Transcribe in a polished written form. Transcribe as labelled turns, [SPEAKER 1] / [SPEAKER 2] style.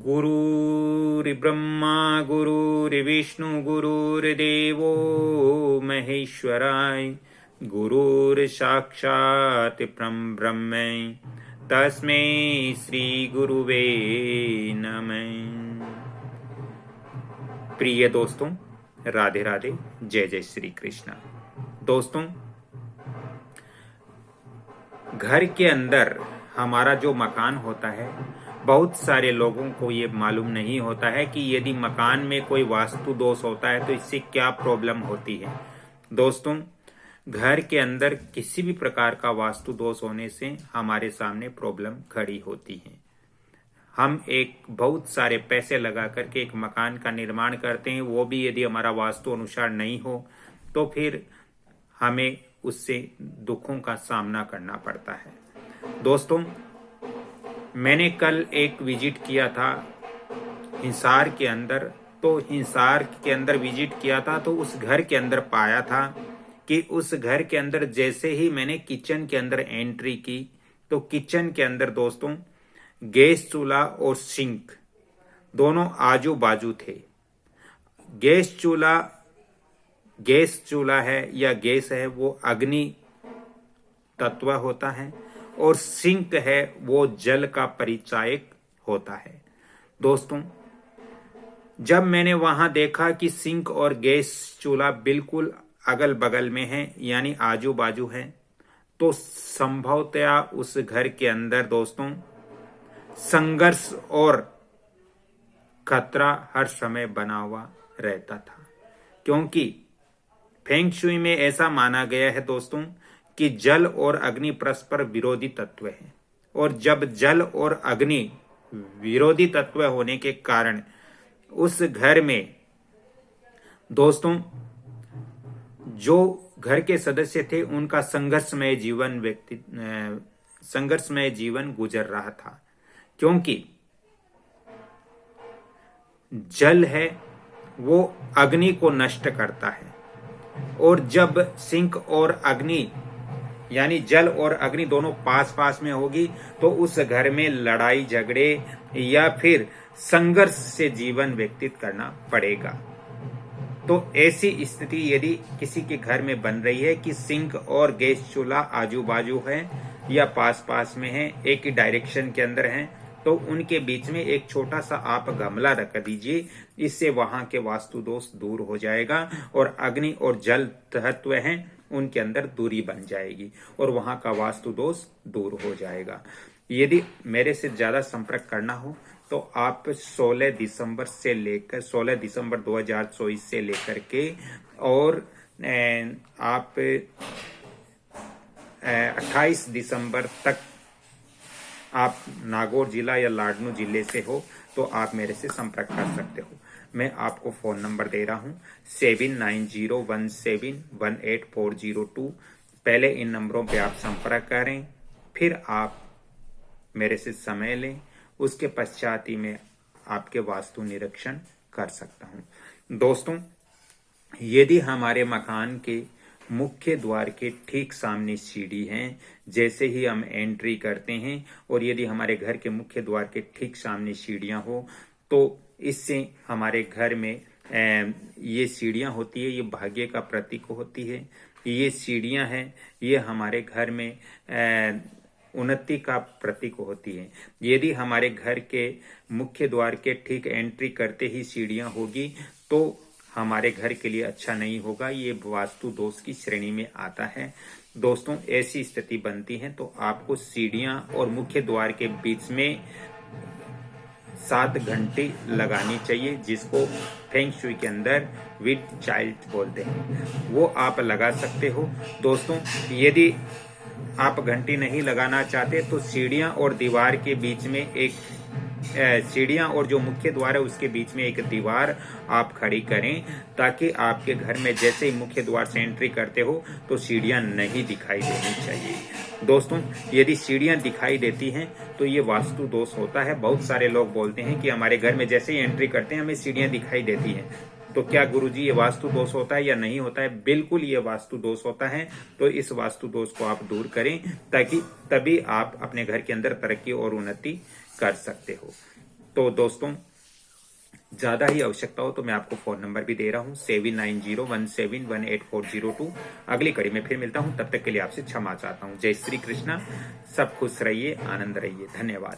[SPEAKER 1] गुरुर्ब्रह्मा गुरुर्विष्णु गुरुर्देवो महेश्वराय गुरुर्साक्षात् परब्रह्म तस्मै श्री गुरुवे नमः। प्रिय दोस्तों, राधे राधे, जय जय श्री कृष्ण। दोस्तों, घर के अंदर हमारा जो मकान होता है, बहुत सारे लोगों को ये मालूम नहीं होता है कि यदि मकान में कोई वास्तु दोष होता है तो इससे क्या प्रॉब्लम होती है। दोस्तों, घर के अंदर किसी भी प्रकार का वास्तु दोष होने से हमारे सामने प्रॉब्लम खड़ी होती है। हम एक बहुत सारे पैसे लगा करके एक मकान का निर्माण करते हैं, वो भी यदि हमारा वास्तु अनुसार नहीं हो तो फिर हमें उससे दुखों का सामना करना पड़ता है। दोस्तों, मैंने कल एक विजिट किया था हिसार के अंदर। तो हिसार के अंदर विजिट किया था तो उस घर के अंदर पाया था कि उस घर के अंदर जैसे ही मैंने किचन के अंदर एंट्री की तो किचन के अंदर दोस्तों गैस चूल्हा और सिंक दोनों आजू बाजू थे। गैस चूल्हा है या गैस है वो अग्नि तत्व होता है और सिंक है वो जल का परिचायक होता है। दोस्तों, जब मैंने वहां देखा कि सिंक और गैस चूल्हा बिल्कुल अगल बगल में है यानी आजू बाजू है, तो संभवतया उस घर के अंदर दोस्तों संघर्ष और खतरा हर समय बना हुआ रहता था। क्योंकि फेंग शुई में ऐसा माना गया है दोस्तों कि जल और अग्नि परस्पर विरोधी तत्व है, और जब जल और अग्नि विरोधी तत्व होने के कारण उस घर में दोस्तों जो घर के सदस्य थे उनका संघर्षमय जीवन गुजर रहा था। क्योंकि जल है वो अग्नि को नष्ट करता है, और जब सिंक और अग्नि यानी जल और अग्नि दोनों पास पास में होगी तो उस घर में लड़ाई झगड़े या फिर संघर्ष से जीवन व्यतीत करना पड़ेगा। तो ऐसी स्थिति यदि किसी के घर में बन रही है कि सिंक और गैस चूल्हा आजू बाजू है या पास पास में है, एक ही डायरेक्शन के अंदर है, तो उनके बीच में एक छोटा सा आप गमला रख दीजिए। इससे वहां के वास्तु दोष दूर हो जाएगा और अग्नि और जल तत्व हैं उनके अंदर दूरी बन जाएगी और वहां का वास्तु दोष दूर हो जाएगा। यदि मेरे से ज्यादा संपर्क करना हो तो आप 16 दिसंबर 2024 से लेकर के और आप 28 दिसंबर तक आप नागौर जिला या लाडनू जिले से हो तो आप मेरे से संपर्क कर सकते हो। मैं आपको फोन नंबर दे रहा हूं 7901718402। पहले इन नंबरों पे आप संपर्क करें, फिर आप मेरे से समय लें, उसके पश्चात ही मैं आपके वास्तु निरीक्षण कर सकता हूं। दोस्तों, यदि हमारे मकान के मुख्य द्वार के ठीक सामने सीढ़ी है, जैसे ही हम एंट्री करते हैं और यदि हमारे घर के मुख्य द्वार के ठीक सामने सीढ़ियां हो तो इससे हमारे घर में ये सीढ़ियां होती है, ये भाग्य का प्रतीक होती है। ये सीढ़ियां हैं, ये हमारे घर में उन्नति का प्रतीक होती है। यदि हमारे घर के मुख्य द्वार के ठीक एंट्री करते ही सीढ़ियां होगी तो हमारे घर के लिए अच्छा नहीं होगा, ये वास्तु दोष की श्रेणी में आता है। दोस्तों, ऐसी स्थिति बनती है तो आपको सीढ़ियां और मुख्य द्वार के बीच में 7 घंटी लगानी चाहिए, जिसको फेंग शुई के अंदर विद चाइल्ड बोलते हैं, वो आप लगा सकते हो। दोस्तों, यदि आप घंटी नहीं लगाना चाहते तो सीढ़ियां और दीवार के बीच में एक सीढ़ियां और जो मुख्य द्वार है उसके बीच में एक दीवार आप खड़ी करें, ताकि आपके घर में जैसे ही मुख्य द्वार से एंट्री करते हो तो सीढ़ियां नहीं दिखाई देनी चाहिए। दोस्तों, यदि सीढ़ियां दिखाई देती हैं तो ये वास्तु दोष होता है। बहुत सारे लोग बोलते हैं कि हमारे घर में जैसे ही एंट्री करते हैं हमें सीढ़ियां दिखाई देती हैं। तो क्या गुरुजी ये वास्तु दोष होता है या नहीं होता है? बिल्कुल ये वास्तु दोष होता है। तो इस वास्तु दोष को आप दूर करें, ताकि तभी आप अपने घर के अंदर तरक्की और उन्नति कर सकते हो। तो दोस्तों, ज्यादा ही आवश्यकता हो तो मैं आपको फोन नंबर भी दे रहा हूं 7901718402। अगली कड़ी में फिर मिलता हूं, तब तक के लिए आपसे क्षमा चाहता हूं। जय श्री कृष्णा। सब खुश रहिए, आनंद रहिए। धन्यवाद।